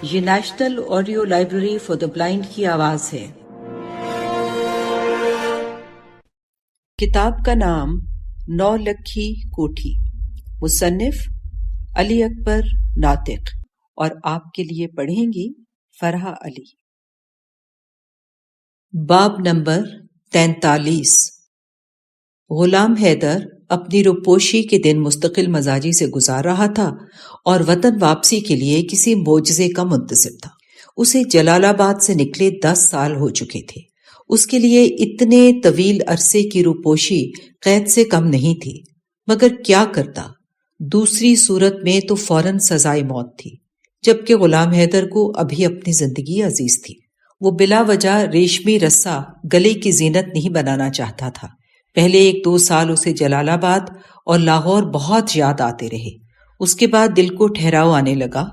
یہ national audio library for the blind کی آواز ہے۔ کتاب کا نام 9 لکھی کوٹھی، مصنف علی اکبر ناطق، اور آپ کے لیے پڑھیں گی فرحہ علی۔ باب نمبر 43۔ غلام حیدر اپنی روپوشی کے دن مستقل مزاجی سے گزار رہا تھا اور وطن واپسی کے لیے کسی معجزے کا منتظر تھا۔ اسے جلال آباد سے نکلے 10 سال ہو چکے تھے۔ اس کے لیے اتنے طویل عرصے کی روپوشی قید سے کم نہیں تھی، مگر کیا کرتا؟ دوسری صورت میں تو فوراً سزائے موت تھی، جبکہ غلام حیدر کو ابھی اپنی زندگی عزیز تھی۔ وہ بلا وجہ ریشمی رسا گلے کی زینت نہیں بنانا چاہتا تھا۔ پہلے 1-2 سال اسے جلال آباد اور لاہور بہت یاد آتے رہے۔ اس کے بعد دل کو ٹھہراؤ آنے لگا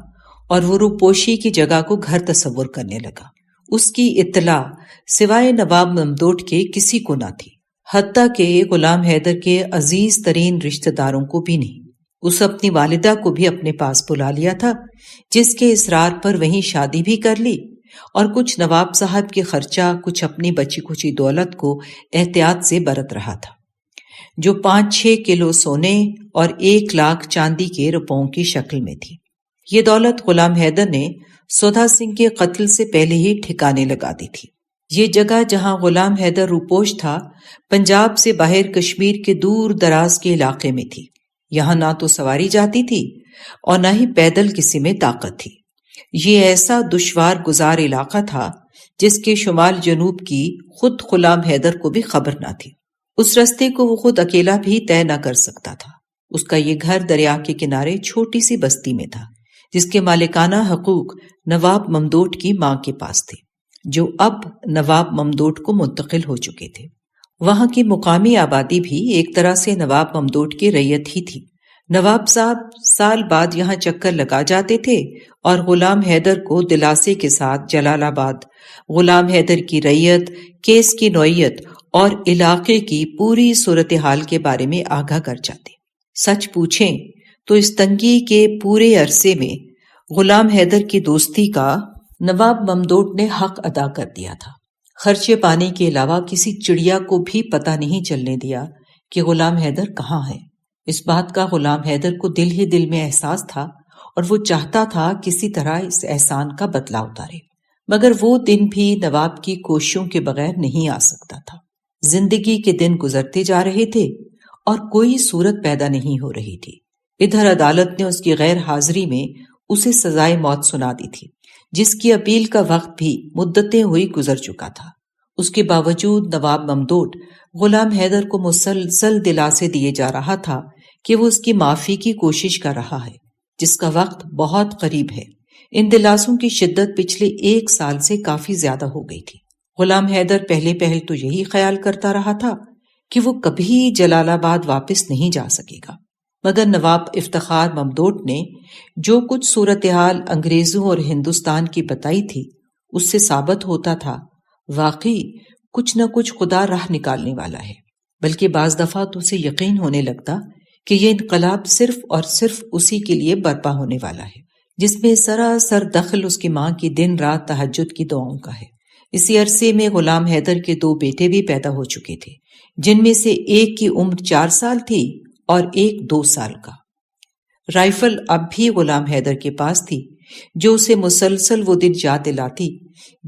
اور وہ روپوشی کی جگہ کو گھر تصور کرنے لگا۔ اس کی اطلاع سوائے نواب ممدوٹ کے کسی کو نہ تھی، حتیٰ کہ غلام حیدر کے عزیز ترین رشتہ داروں کو بھی نہیں۔ اس اپنی والدہ کو بھی اپنے پاس بلا لیا تھا، جس کے اصرار پر وہیں شادی بھی کر لی، اور کچھ نواب صاحب کے خرچہ، کچھ اپنی بچی کچی دولت کو احتیاط سے برت رہا تھا، جو 5-6 کلو سونے اور 1 لاکھ چاندی کے روپوں کی شکل میں تھی۔ یہ دولت غلام حیدر نے سودھا سنگھ کے قتل سے پہلے ہی ٹھکانے لگا دی تھی۔ یہ جگہ جہاں غلام حیدر روپوش تھا، پنجاب سے باہر کشمیر کے دور دراز کے علاقے میں تھی۔ یہاں نہ تو سواری جاتی تھی اور نہ ہی پیدل کسی میں طاقت تھی۔ یہ ایسا دشوار گزار علاقہ تھا جس کے شمال جنوب کی خود غلام حیدر کو بھی خبر نہ تھی۔ اس رستے کو وہ خود اکیلا بھی طے نہ کر سکتا تھا۔ اس کا یہ گھر دریا کے کنارے چھوٹی سی بستی میں تھا، جس کے مالکانہ حقوق نواب ممدوٹ کی ماں کے پاس تھے، جو اب نواب ممدوٹ کو منتقل ہو چکے تھے۔ وہاں کی مقامی آبادی بھی ایک طرح سے نواب ممدوٹ کی رعیت ہی تھی۔ نواب صاحب سال بعد یہاں چکر لگا جاتے تھے اور غلام حیدر کو دلاسے کے ساتھ جلال آباد، غلام حیدر کی رعیت، کیس کی نوعیت اور علاقے کی پوری صورتحال کے بارے میں آگاہ کر جاتے۔ سچ پوچھیں تو اس تنگی کے پورے عرصے میں غلام حیدر کی دوستی کا نواب ممدوٹ نے حق ادا کر دیا تھا۔ خرچے پانی کے علاوہ کسی چڑیا کو بھی پتہ نہیں چلنے دیا کہ غلام حیدر کہاں ہے۔ اس بات کا غلام حیدر کو دل ہی دل میں احساس تھا اور وہ چاہتا تھا کسی طرح اس احسان کا بدلہ اتارے، مگر وہ دن بھی نواب کی کوششوں کے بغیر نہیں آ سکتا تھا۔ زندگی کے دن گزرتے جا رہے تھے اور کوئی صورت پیدا نہیں ہو رہی تھی۔ ادھر عدالت نے اس کی غیر حاضری میں اسے سزائے موت سنا دی تھی، جس کی اپیل کا وقت بھی مدتیں ہوئی گزر چکا تھا۔ اس کے باوجود نواب ممدوٹ غلام حیدر کو مسلسل دلاسے دیے جا رہا تھا کہ وہ اس کی معافی کی کوشش کر رہا ہے، جس کا وقت بہت قریب ہے۔ ان دلاسوں کی شدت پچھلے 1 سال سے کافی زیادہ ہو گئی تھی۔ غلام حیدر پہلے تو یہی خیال کرتا رہا تھا کہ وہ کبھی جلال آباد واپس نہیں جا سکے گا، مگر نواب افتخار ممدوٹ نے جو کچھ صورتحال انگریزوں اور ہندوستان کی بتائی تھی، اس سے ثابت ہوتا تھا واقعی کچھ نہ کچھ خدا راہ نکالنے والا ہے۔ بلکہ بعض دفعہ تو اسے یقین ہونے لگتا کہ یہ انقلاب صرف اور صرف اسی کے لیے برپا ہونے والا ہے، جس میں سراسر دخل اس کی ماں کی دن رات تہجد کی دعاؤں کا ہے۔ اسی عرصے میں غلام حیدر کے 2 بیٹے بھی پیدا ہو چکے تھے، جن میں سے ایک کی عمر 4 سال تھی اور ایک 2 سال کا۔ رائفل اب بھی غلام حیدر کے پاس تھی، جو اسے مسلسل وہ دن یاد دلاتی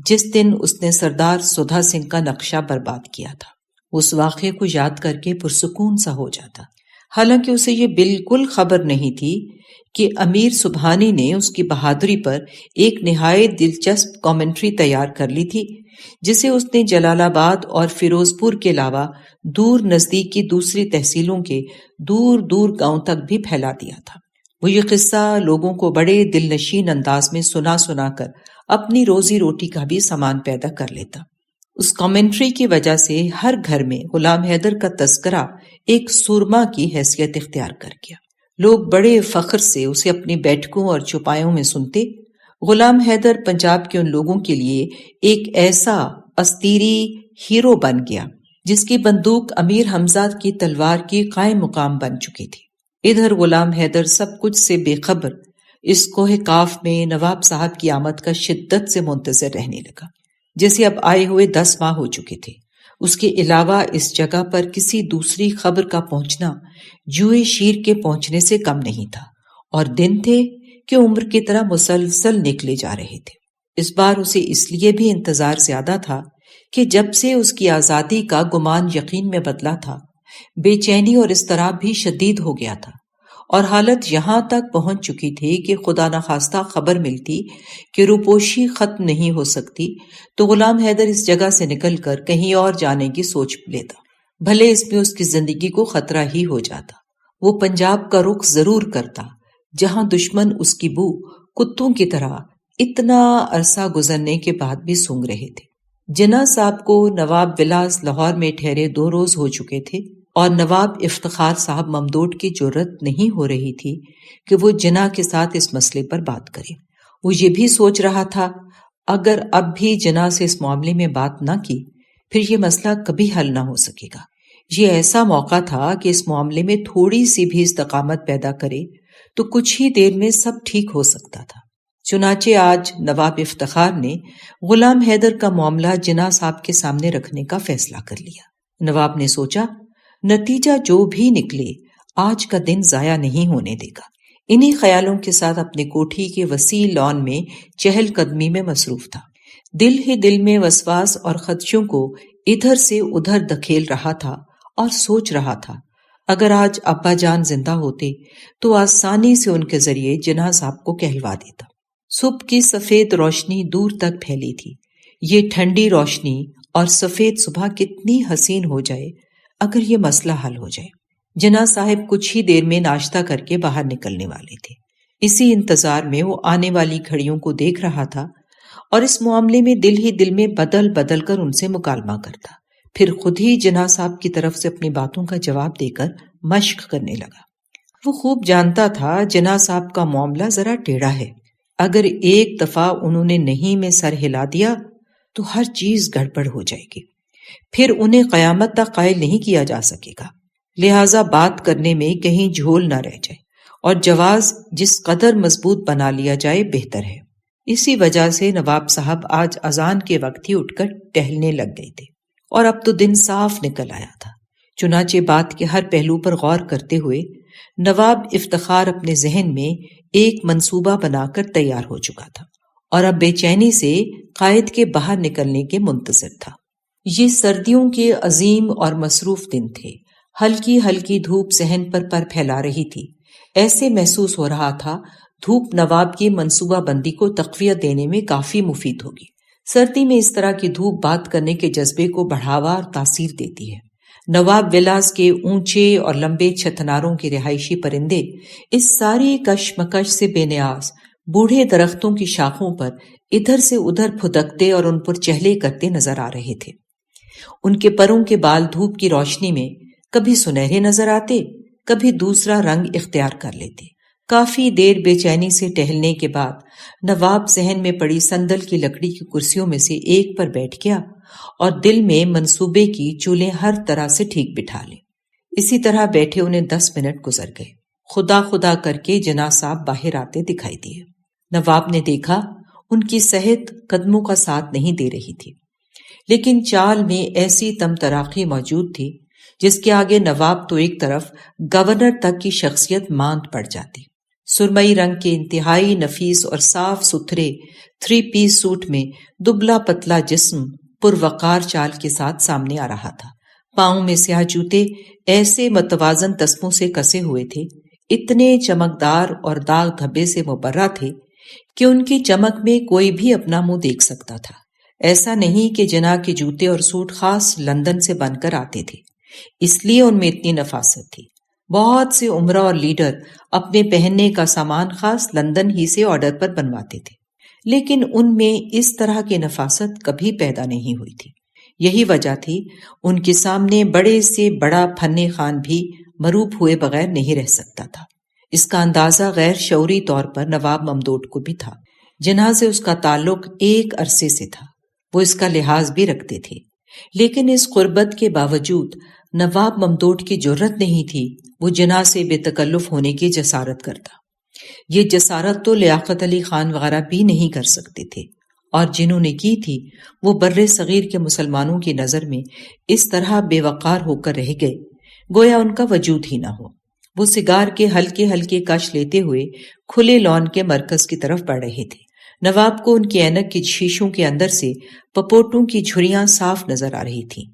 جس دن اس نے سردار سودھا سنگھ کا نقشہ برباد کیا تھا۔ اس واقعے کو یاد کر کے پرسکون سا ہو جاتا، حالانکہ اسے یہ بالکل خبر نہیں تھی کہ امیر سبحانی نے اس کی بہادری پر ایک نہایت دلچسپ کامنٹری تیار کر لی تھی، جسے اس نے جلال آباد اور فیروز پور کے علاوہ دور نزدیک کی دوسری تحصیلوں کے دور دور گاؤں تک بھی پھیلا دیا تھا۔ وہ یہ قصہ لوگوں کو بڑے دل نشین انداز میں سنا کر اپنی روزی روٹی کا بھی سامان پیدا کر لیتا۔ اس کامنٹری کی وجہ سے ہر گھر میں غلام حیدر کا تذکرہ ایک سورما کی حیثیت اختیار کر گیا۔ لوگ بڑے فخر سے اسے اپنی بیٹھکوں اور چوپایوں میں سنتے۔ غلام حیدر پنجاب کے ان لوگوں کے لیے ایک ایسا اسطیری ہیرو بن گیا جس کی بندوق امیر حمزہ کی تلوار کی قائم مقام بن چکی تھی۔ ادھر غلام حیدر سب کچھ سے بے خبر اس کوہ کاف میں نواب صاحب کی آمد کا شدت سے منتظر رہنے لگا، جیسے اب آئے ہوئے 10 ماہ ہو چکے تھے۔ اس کے علاوہ اس جگہ پر کسی دوسری خبر کا پہنچنا جوئے شیر کے پہنچنے سے کم نہیں تھا، اور دن تھے کہ عمر کی طرح مسلسل نکلے جا رہے تھے۔ اس بار اسے اس لیے بھی انتظار زیادہ تھا کہ جب سے اس کی آزادی کا گمان یقین میں بدلا تھا، بے چینی اور اضطراب بھی شدید ہو گیا تھا، اور حالت یہاں تک پہنچ چکی تھی کہ خدا نخواستہ خبر ملتی کہ روپوشی ختم نہیں ہو سکتی تو غلام حیدر اس جگہ سے نکل کر کہیں اور جانے کی سوچ لیتا، بھلے اس میں اس کی زندگی کو خطرہ ہی ہو جاتا۔ وہ پنجاب کا رخ ضرور کرتا، جہاں دشمن اس کی بو کتوں کی طرح اتنا عرصہ گزرنے کے بعد بھی سونگ رہے تھے۔ جناح صاحب کو نواب ولاس لاہور میں ٹھہرے 2 روز ہو چکے تھے، اور نواب افتخار صاحب ممدوٹ کی جرت نہیں ہو رہی تھی کہ وہ جناح کے ساتھ اس مسئلے پر بات کرے۔ وہ یہ بھی سوچ رہا تھا اگر اب بھی جناح سے اس معاملے میں بات نہ کی پھر یہ مسئلہ کبھی حل نہ ہو سکے گا۔ یہ ایسا موقع تھا کہ اس معاملے میں تھوڑی سی بھی استقامت پیدا کرے تو کچھ ہی دیر میں سب ٹھیک ہو سکتا تھا۔ چنانچہ آج نواب افتخار نے غلام حیدر کا معاملہ جناح صاحب کے سامنے رکھنے کا فیصلہ کر لیا۔ نواب نے سوچا نتیجہ جو بھی نکلے آج کا دن ضائع نہیں ہونے دے گا۔ انہی خیالوں کے ساتھ اپنے کوٹھی کے وسیع لان میں چہل قدمی میں مصروف تھا۔ دل ہی دل میں وسواس اور خدشوں کو ادھر سے ادھر دھکیل رہا تھا اور سوچ رہا تھا اگر آج ابا جان زندہ ہوتے تو آسانی سے ان کے ذریعے جناح صاحب کو کہلوا دیتا۔ صبح کی سفید روشنی دور تک پھیلی تھی۔ یہ ٹھنڈی روشنی اور سفید صبح کتنی حسین ہو جائے اگر یہ مسئلہ حل ہو جائے۔ جناح صاحب کچھ ہی دیر میں ناشتہ کر کے باہر نکلنے والے تھے۔ اسی انتظار میں وہ آنے والی گھڑیوں کو دیکھ رہا تھا اور اس معاملے میں دل ہی دل میں بدل بدل کر ان سے مکالمہ کرتا، پھر خود ہی جناح صاحب کی طرف سے اپنی باتوں کا جواب دے کر مشق کرنے لگا۔ وہ خوب جانتا تھا جناح صاحب کا معاملہ ذرا ٹیڑھا ہے، اگر ایک دفعہ انہوں نے نہیں میں سر ہلا دیا تو ہر چیز گڑبڑ ہو جائے گی، پھر انہیں قیامت تک قائل نہیں کیا جا سکے گا، لہٰذا بات کرنے میں کہیں جھول نہ رہ جائے اور جواز جس قدر مضبوط بنا لیا جائے بہتر ہے۔ اسی وجہ سے نواب صاحب آج اذان کے وقت ہی اٹھ کر ٹہلنے لگ گئے تھے، اور اب تو دن صاف نکل آیا تھا۔ چنانچہ بات کے ہر پہلو پر غور کرتے ہوئے نواب افتخار اپنے ذہن میں ایک منصوبہ بنا کر تیار ہو چکا تھا اور اب بے چینی سے قائد کے باہر نکلنے کے منتظر تھا۔ یہ سردیوں کے عظیم اور مصروف دن تھے۔ ہلکی ہلکی دھوپ صحن پر پھیلا رہی تھی۔ ایسے محسوس ہو رہا تھا دھوپ نواب کی منصوبہ بندی کو تقویت دینے میں کافی مفید ہوگی۔ سردی میں اس طرح کی دھوپ بات کرنے کے جذبے کو بڑھاوا اور تاثیر دیتی ہے۔ نواب ولاس کے اونچے اور لمبے چھتناروں کے رہائشی پرندے اس ساری کشمکش سے بے نیاز بوڑھے درختوں کی شاخوں پر ادھر سے ادھر پھدکتے اور ان پر چہلے کرتے نظر آ رہے تھے۔ ان کے پروں کے بال دھوپ کی روشنی میں کبھی سنہرے نظر آتے، کبھی دوسرا رنگ اختیار کر لیتے۔ کافی دیر بے چینی سے ٹہلنے کے بعد نواب صحن میں پڑی سندل کی لکڑی کی کرسیوں میں سے ایک پر بیٹھ گیا اور دل میں منصوبے کی چولیں ہر طرح سے ٹھیک بٹھا لیں۔ اسی طرح بیٹھے انہیں 10 منٹ گزر گئے۔ خدا خدا کر کے جناح صاحب باہر آتے دکھائی دیے۔ نواب نے دیکھا ان کی صحت قدموں کا ساتھ نہیں دے رہی تھی، لیکن چال میں ایسی تم تراقی موجود تھی جس کے آگے نواب تو ایک طرف گورنر تک کی شخصیت ماند پڑ جاتی۔ سرمئی رنگ کے انتہائی نفیس اور صاف ستھرے 3 پیس سوٹ میں دبلا پتلا جسم پروقار چال کے ساتھ سامنے آ رہا تھا۔ پاؤں میں سیاہ جوتے ایسے متوازن تسموں سے کسے ہوئے تھے، اتنے چمکدار اور داغ دھبے سے مبرہ تھے کہ ان کی چمک میں کوئی بھی اپنا منہ دیکھ سکتا تھا۔ ایسا نہیں کہ جناح کے جوتے اور سوٹ خاص لندن سے بن کر آتے تھے، اس لیے ان میں اتنی نفاست تھی۔ بہت سے عمرہ اور لیڈر اپنے پہننے کا سامان خاص لندن ہی سے آرڈر پر بنواتے تھے، لیکن ان میں اس طرح کی نفاست کبھی پیدا نہیں ہوئی تھی۔ یہی وجہ تھی ان کے سامنے بڑے سے بڑا فن خوان بھی مروب ہوئے بغیر نہیں رہ سکتا تھا۔ اس کا اندازہ غیر شعوری طور پر نواب ممدوٹ کو بھی تھا۔ جناح سے اس کا تعلق ایک عرصے سے تھا، وہ اس کا لحاظ بھی رکھتے تھے، لیکن اس قربت کے باوجود نواب ممدوٹ کی جرت نہیں تھی وہ جناح سے بے تکلف ہونے کی جسارت کرتا۔ یہ جسارت تو لیاقت علی خان وغیرہ بھی نہیں کر سکتے تھے، اور جنہوں نے کی تھی وہ بر صغیر کے مسلمانوں کی نظر میں اس طرح بے وقار ہو کر رہ گئے گویا ان کا وجود ہی نہ ہو۔ وہ سگار کے ہلکے ہلکے کش لیتے ہوئے کھلے لان کے مرکز کی طرف بڑھ رہے تھے۔ نواب کو ان کی اینک کی شیشوں کے اندر سے پپوٹوں کی جھریاں صاف نظر آ رہی تھیں،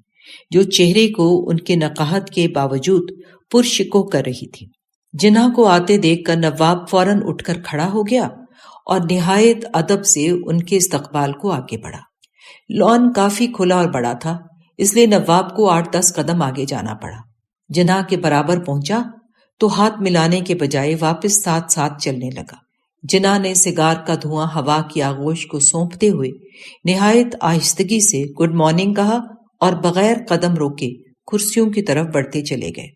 جو چہرے کو ان کے نقاہت کے باوجود پرشکو کر رہی تھی۔ جناح کو آتے دیکھ کر نواب فوراً اٹھ کر کھڑا ہو گیا اور نہایت ادب سے ان کے استقبال کو آگے بڑھا۔ لان کافی کھلا اور بڑا تھا، اس لیے نواب کو 8-10 قدم آگے جانا پڑا۔ جناح کے برابر پہنچا تو ہاتھ ملانے کے بجائے واپس ساتھ ساتھ چلنے لگا۔ جناح نے سگار کا دھواں ہوا کی آغوش کو سونپتے ہوئے نہایت آہستگی سے گڈ مارننگ کہا اور بغیر قدم روکے کرسیوں کی طرف بڑھتے چلے گئے۔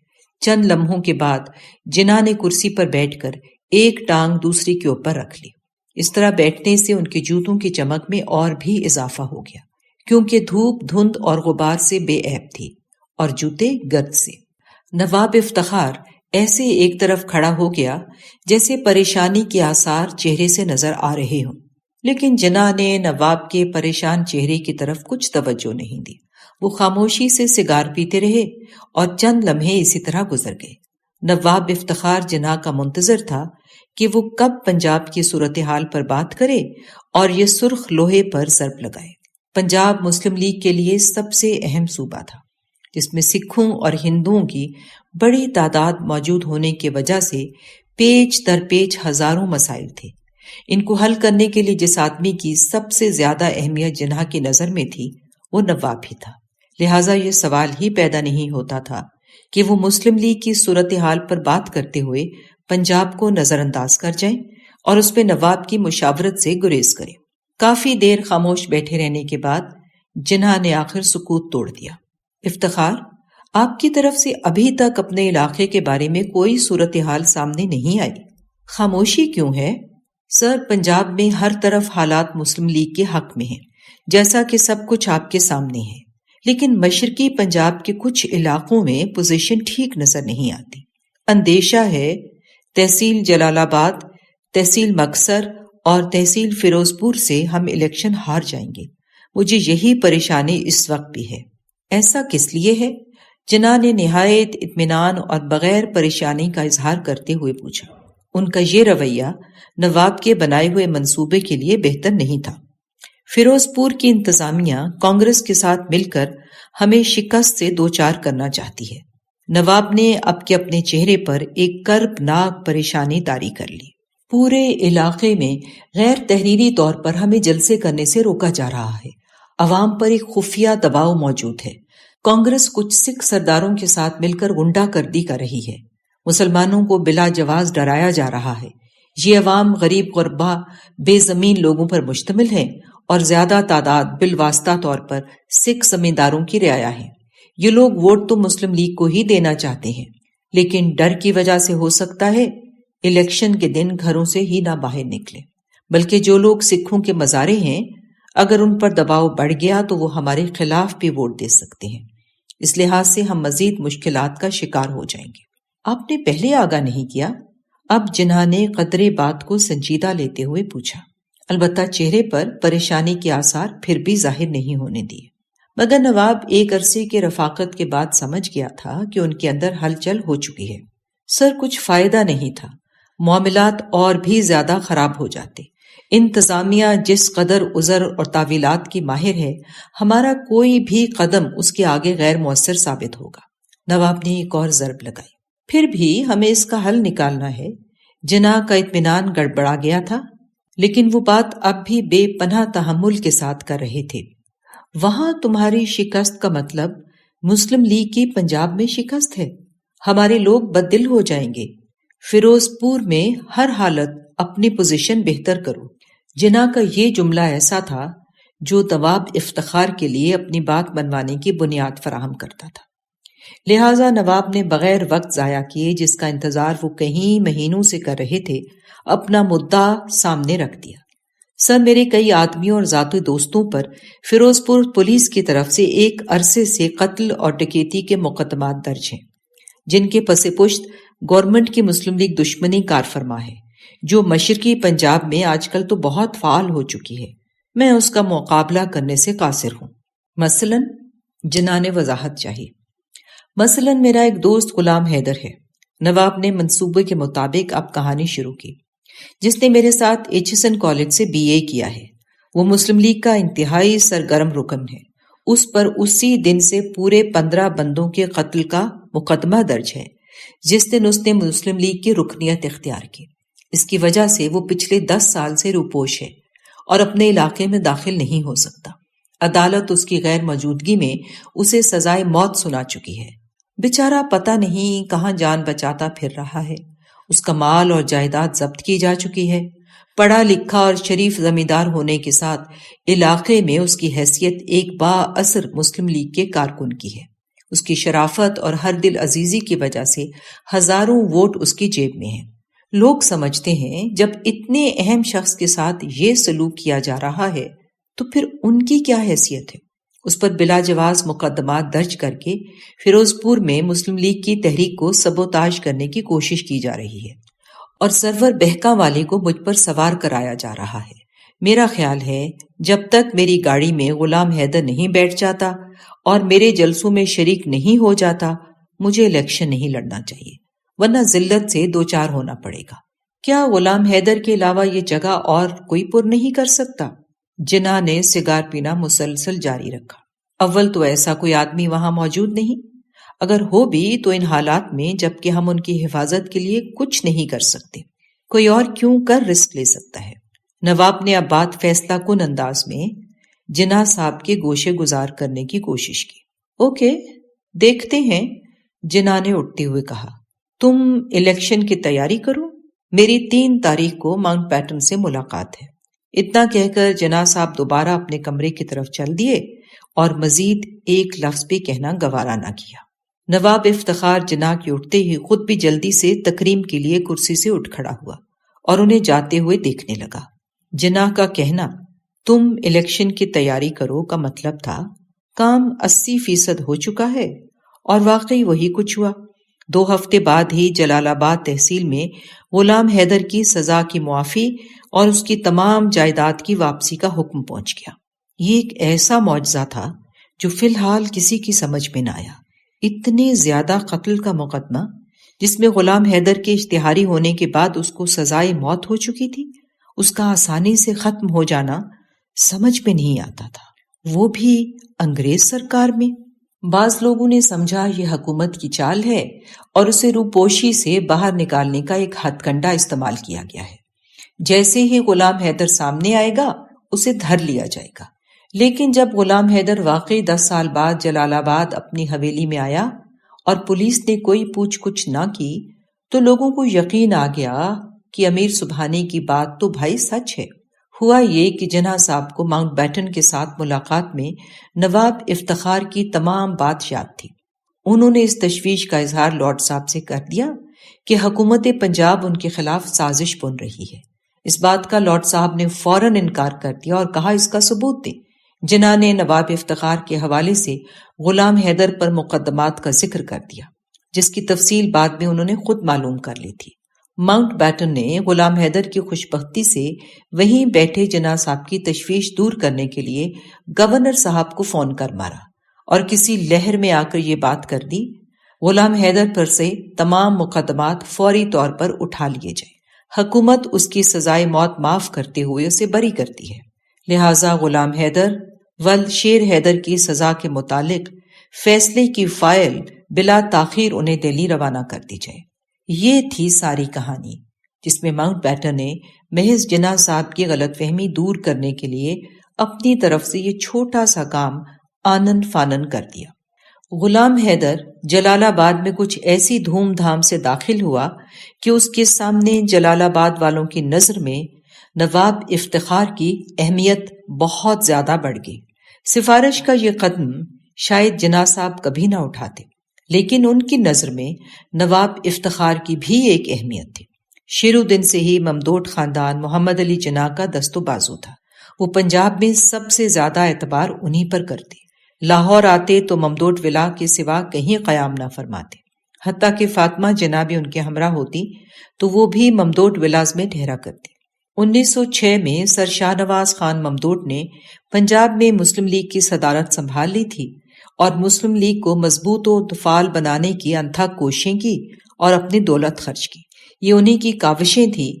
چند لمحوں کے بعد جناح نے کرسی پر بیٹھ کر ایک ٹانگ دوسری کے اوپر رکھ لی۔ اس طرح بیٹھنے سے ان کے جوتوں کی چمک میں اور بھی اضافہ ہو گیا، کیونکہ دھوپ دھند اور غبار سے بے عیب تھی اور جوتے گرد سے۔ نواب افتخار ایسے ایک طرف کھڑا ہو گیا جیسے پریشانی کے آثار چہرے سے نظر آ رہے ہوں، لیکن جناح نے نواب کے پریشان چہرے کی طرف کچھ توجہ نہیں دی۔ وہ خاموشی سے سگار پیتے رہے اور چند لمحے اسی طرح گزر گئے۔ نواب افتخار جناح کا منتظر تھا کہ وہ کب پنجاب کی صورتحال پر بات کرے اور یہ سرخ لوہے پر ضرب لگائے۔ پنجاب مسلم لیگ کے لیے سب سے اہم صوبہ تھا، جس میں سکھوں اور ہندوؤں کی بڑی تعداد موجود ہونے کی وجہ سے پیچ در پیچ ہزاروں مسائل تھے۔ ان کو حل کرنے کے لیے جس آدمی کی سب سے زیادہ اہمیت جناح کی نظر میں تھی وہ نواب ہی تھا، لہٰذا یہ سوال ہی پیدا نہیں ہوتا تھا کہ وہ مسلم لیگ کی صورتحال پر بات کرتے ہوئے پنجاب کو نظر انداز کر جائیں اور اس میں نواب کی مشاورت سے گریز کریں۔ کافی دیر خاموش بیٹھے رہنے کے بعد جناح نے آخر سکوت توڑ دیا۔ افتخار، آپ کی طرف سے ابھی تک اپنے علاقے کے بارے میں کوئی صورتحال سامنے نہیں آئی، خاموشی کیوں ہے؟ سر، پنجاب میں ہر طرف حالات مسلم لیگ کے حق میں ہیں، جیسا کہ سب کچھ آپ کے سامنے ہے، لیکن مشرقی پنجاب کے کچھ علاقوں میں پوزیشن ٹھیک نظر نہیں آتی۔ اندیشہ ہے تحصیل جلال آباد، تحصیل مکسر اور تحصیل فیروز پور سے ہم الیکشن ہار جائیں گے۔ مجھے یہی پریشانی اس وقت بھی ہے۔ ایسا کس لیے ہے؟ جناح نے نہایت اطمینان اور بغیر پریشانی کا اظہار کرتے ہوئے پوچھا۔ ان کا یہ رویہ نواب کے بنائے ہوئے منصوبے کے لیے بہتر نہیں تھا۔ فیروز پور کی انتظامیہ کانگریس کے ساتھ مل کر ہمیں شکست سے دوچار کرنا چاہتی ہے۔ نواب نے اب کے اپنے چہرے پر ایک کربناک پریشانی طاری کر لی۔ پورے علاقے میں غیر تحریری طور پر ہمیں جلسے کرنے سے روکا جا رہا ہے۔ عوام پر ایک خفیہ دباؤ موجود ہے۔ کانگریس کچھ سکھ سرداروں کے ساتھ مل کر غنڈہ گردی کر رہی ہے۔ مسلمانوں کو بلا جواز ڈرایا جا رہا ہے۔ یہ عوام غریب غربا بے زمین لوگوں پر مشتمل ہے اور زیادہ تعداد بالواسطہ طور پر سکھ زمینداروں کی رعایا ہے۔ یہ لوگ ووٹ تو مسلم لیگ کو ہی دینا چاہتے ہیں، لیکن ڈر کی وجہ سے ہو سکتا ہے الیکشن کے دن گھروں سے ہی نہ باہر نکلے، بلکہ جو لوگ سکھوں کے مزارے ہیں اگر ان پر دباؤ بڑھ گیا تو وہ ہمارے خلاف بھی ووٹ دے سکتے ہیں۔ اس لحاظ سے ہم مزید مشکلات کا شکار ہو جائیں گے۔ آپ نے پہلے آگاہ نہیں کیا؟ اب جناح نے قدرے بات کو سنجیدہ لیتے ہوئے پوچھا، البتہ چہرے پر پریشانی کے آثار پھر بھی ظاہر نہیں ہونے دیے۔ مگر نواب ایک عرصے کے رفاقت کے بعد سمجھ گیا تھا کہ ان کے اندر ہلچل ہو چکی ہے۔ سر، کچھ فائدہ نہیں تھا، معاملات اور بھی زیادہ خراب ہو جاتے۔ انتظامیہ جس قدر عذر اور تعویلات کی ماہر ہے، ہمارا کوئی بھی قدم اس کے آگے غیر مؤثر ثابت ہوگا۔ نواب نے ایک اور ضرب لگائی۔ پھر بھی ہمیں اس کا حل نکالنا ہے۔ جناح کا اطمینان گڑبڑا گیا تھا، لیکن وہ بات اب بھی بے پناہ تحمل کے ساتھ کر رہے تھے۔ وہاں تمہاری شکست کا مطلب مسلم لیگ کی پنجاب میں شکست ہے۔ ہمارے لوگ بددل ہو جائیں گے۔ فیروز پور میں ہر حالت اپنی پوزیشن بہتر کرو۔ جناح کا یہ جملہ ایسا تھا جو نواب افتخار کے لیے اپنی بات منوانے کی بنیاد فراہم کرتا تھا۔ لہٰذا نواب نے بغیر وقت ضائع کیے، جس کا انتظار وہ کئی مہینوں سے کر رہے تھے، اپنا مدعا سامنے رکھ دیا۔ سر، میرے کئی آدمیوں اور ذاتی دوستوں پر فیروز پور پولیس کی طرف سے ایک عرصے سے قتل اور ڈکیتی کے مقدمات درج ہیں، جن کے پس پشت گورنمنٹ کی مسلم لیگ دشمنی کار فرما ہے۔ جو مشرقی پنجاب میں آج کل تو بہت فعال ہو چکی ہے، میں اس کا مقابلہ کرنے سے قاصر ہوں۔ مثلاً جناح نے وضاحت چاہی۔ مثلاً میرا ایک دوست غلام حیدر ہے۔ نواب نے منصوبے کے مطابق اب کہانی شروع کی، جس نے میرے ساتھ ایچسن کالج سے BA کیا ہے۔ وہ مسلم لیگ کا انتہائی سرگرم رکن ہے۔ اس پر اسی دن سے پورے 15 بندوں کے قتل کا مقدمہ درج ہے جس دن اس نے مسلم لیگ کی رکنیت اختیار کی۔ اس کی وجہ سے وہ پچھلے 10 سال سے روپوش ہے اور اپنے علاقے میں داخل نہیں ہو سکتا۔ عدالت اس کی غیر موجودگی میں اسے سزائے موت سنا چکی ہے۔ بیچارہ پتہ نہیں کہاں جان بچاتا پھر رہا ہے۔ اس کا مال اور جائیداد ضبط کی جا چکی ہے۔ پڑھا لکھا اور شریف زمیندار ہونے کے ساتھ علاقے میں اس کی حیثیت ایک بااثر مسلم لیگ کے کارکن کی ہے۔ اس کی شرافت اور ہر دل عزیزی کی وجہ سے ہزاروں ووٹ اس کی جیب میں ہیں۔ لوگ سمجھتے ہیں جب اتنے اہم شخص کے ساتھ یہ سلوک کیا جا رہا ہے تو پھر ان کی کیا حیثیت ہے۔ اس پر بلا جواز مقدمات درج کر کے فیروز پور میں مسلم لیگ کی تحریک کو سبوتاژ کرنے کی کوشش کی جا رہی ہے اور سرور بہکا والے کو مجھ پر سوار کرایا جا رہا ہے۔ میرا خیال ہے جب تک میری گاڑی میں غلام حیدر نہیں بیٹھ جاتا اور میرے جلسوں میں شریک نہیں ہو جاتا، مجھے الیکشن نہیں لڑنا چاہیے، ورنہ ذلت سے دوچار ہونا پڑے گا۔ کیا غلام حیدر کے علاوہ یہ جگہ اور کوئی پر نہیں کر سکتا؟ جناح نے سگار پینا مسلسل جاری رکھا۔ اول تو ایسا کوئی آدمی وہاں موجود نہیں، اگر ہو بھی تو ان حالات میں جبکہ ہم ان کی حفاظت کے لیے کچھ نہیں کر سکتے، کوئی اور کیوں کر رسک لے سکتا ہے۔ نواب نے اب بات فیصلہ کن انداز میں جناح صاحب کے گوشے گزار کرنے کی کوشش کی۔ اوکے، دیکھتے ہیں، جناح نے اٹھتے ہوئے کہا۔ تم الیکشن کی تیاری کرو، میری 3 تاریخ کو ماؤنٹ بیٹن سے ملاقات ہے۔ اتنا کہہ کر جناح صاحب دوبارہ اپنے کمرے کی طرف چل دیے اور مزید ایک لفظ بھی کہنا گوارا نہ کیا۔ نواب افتخار جناح کے اٹھتے ہی خود بھی جلدی سے تکریم کے لیے کرسی سے اٹھ کھڑا ہوا اور انہیں جاتے ہوئے دیکھنے لگا۔ جناح کا کہنا تم الیکشن کی تیاری کرو کا مطلب تھا کام 80% ہو چکا ہے، اور واقعی وہی کچھ ہوا۔ 2 ہفتے بعد ہی جلال آباد تحصیل میں غلام حیدر کی سزا کی معافی اور اس کی تمام جائیداد کی واپسی کا حکم پہنچ گیا۔ یہ ایک ایسا معجزہ تھا جو فی الحال کسی کی سمجھ میں نہ آیا۔ اتنے زیادہ قتل کا مقدمہ جس میں غلام حیدر کے اشتہاری ہونے کے بعد اس کو سزائے موت ہو چکی تھی، اس کا آسانی سے ختم ہو جانا سمجھ میں نہیں آتا تھا، وہ بھی انگریز سرکار میں۔ بعض لوگوں نے سمجھا یہ حکومت کی چال ہے اور اسے روپوشی سے باہر نکالنے کا ایک ہتھ کنڈا استعمال کیا گیا ہے۔ جیسے ہی غلام حیدر سامنے آئے گا اسے دھر لیا جائے گا۔ لیکن جب غلام حیدر واقعی 10 سال بعد جلال آباد اپنی حویلی میں آیا اور پولیس نے کوئی پوچھ گچھ نہ کی تو لوگوں کو یقین آ گیا کہ امیر سبحانی کی بات تو بھائی سچ ہے۔ ہوا یہ کہ جناح صاحب کو ماؤنٹ بیٹن کے ساتھ ملاقات میں نواب افتخار کی تمام بات یاد تھی۔ انہوں نے اس تشویش کا اظہار لارڈ صاحب سے کر دیا کہ حکومت پنجاب ان کے خلاف سازش بن رہی ہے۔ اس بات کا لارڈ صاحب نے فوراً انکار کر دیا اور کہا اس کا ثبوت دیں۔ جناح نے نواب افتخار کے حوالے سے غلام حیدر پر مقدمات کا ذکر کر دیا، جس کی تفصیل بعد میں انہوں نے خود معلوم کر لی تھی۔ ماؤنٹ بیٹن نے غلام حیدر کی خوش بختی سے وہیں بیٹھے جناح صاحب کی تشویش دور کرنے کے لیے گورنر صاحب کو فون کر مارا اور کسی لہر میں آ کر یہ بات کر دی، غلام حیدر پر سے تمام مقدمات فوری طور پر اٹھا لیے جائیں، حکومت اس کی سزائے موت معاف کرتے ہوئے اسے بری کرتی ہے، لہٰذا غلام حیدر ول شیر حیدر کی سزا کے متعلق فیصلے کی فائل بلا تاخیر انہیں دہلی روانہ کر دی جائے۔ یہ تھی ساری کہانی، جس میں ماؤنٹ بیٹن نے محض جناح صاحب کی غلط فہمی دور کرنے کے لیے اپنی طرف سے یہ چھوٹا سا کام آنن فانن کر دیا۔ غلام حیدر جلال آباد میں کچھ ایسی دھوم دھام سے داخل ہوا کہ اس کے سامنے جلال آباد والوں کی نظر میں نواب افتخار کی اہمیت بہت زیادہ بڑھ گئی۔ سفارش کا یہ قدم شاید جناح صاحب کبھی نہ اٹھاتے، لیکن ان کی نظر میں نواب افتخار کی بھی ایک اہمیت تھی۔ شروع دن سے ہی ممدوٹ خاندان محمد علی جناح کا دست و بازو تھا۔ وہ پنجاب میں سب سے زیادہ اعتبار انہی پر کرتے۔ لاہور آتے تو ممدوٹ ولا کے سوا کہیں قیام نہ فرماتے۔ حتیٰ کہ فاطمہ جناح بھی ان کے ہمراہ ہوتی تو وہ بھی ممدوٹ ولاز میں ٹھہرا کرتی۔ 1906 میں سر شاہ نواز خان ممدوٹ نے پنجاب میں مسلم لیگ کی صدارت سنبھال لی تھی اور مسلم لیگ کو مضبوط و فعال بنانے کی انتھک کوششیں کی اور اپنی دولت خرچ کی۔ یہ انہی کی کاوشیں تھیں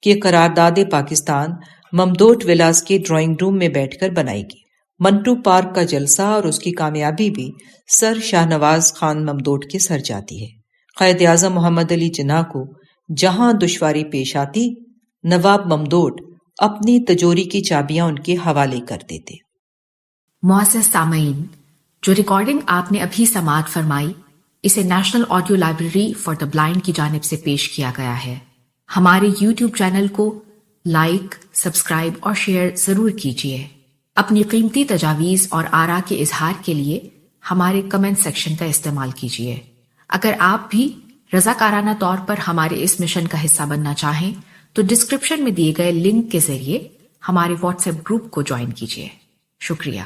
کہ قرارداد پاکستان ممدوٹ ولاز کے ڈرائنگ روم میں بیٹھ کر بنائی گئی۔ منٹو پارک کا جلسہ اور اس کی کامیابی بھی سر شاہ نواز خان ممدوٹ کے سر جاتی ہے۔ قائد اعظم محمد علی جناح کو جہاں دشواری پیش آتی، نواب ممدوٹ اپنی تجوری کی چابیاں ان کے حوالے کر دیتے۔ معزز سامعین، جو ریکارڈنگ آپ نے ابھی سماعت فرمائی، اسے national audio library for the blind کی جانب سے پیش کیا گیا ہے۔ ہمارے یوٹیوب چینل کو لائک، سبسکرائب اور شیئر ضرور کیجیے۔ اپنی قیمتی تجاویز اور آراء کے اظہار کے لیے ہمارے کمنٹ سیکشن کا استعمال کیجیے۔ اگر آپ بھی رضاکارانہ طور پر ہمارے اس مشن کا حصہ بننا چاہیں تو ڈسکرپشن میں دیے گئے لنک کے ذریعے ہمارے واٹس ایپ گروپ کو جوائن کیجیے۔ شکریہ۔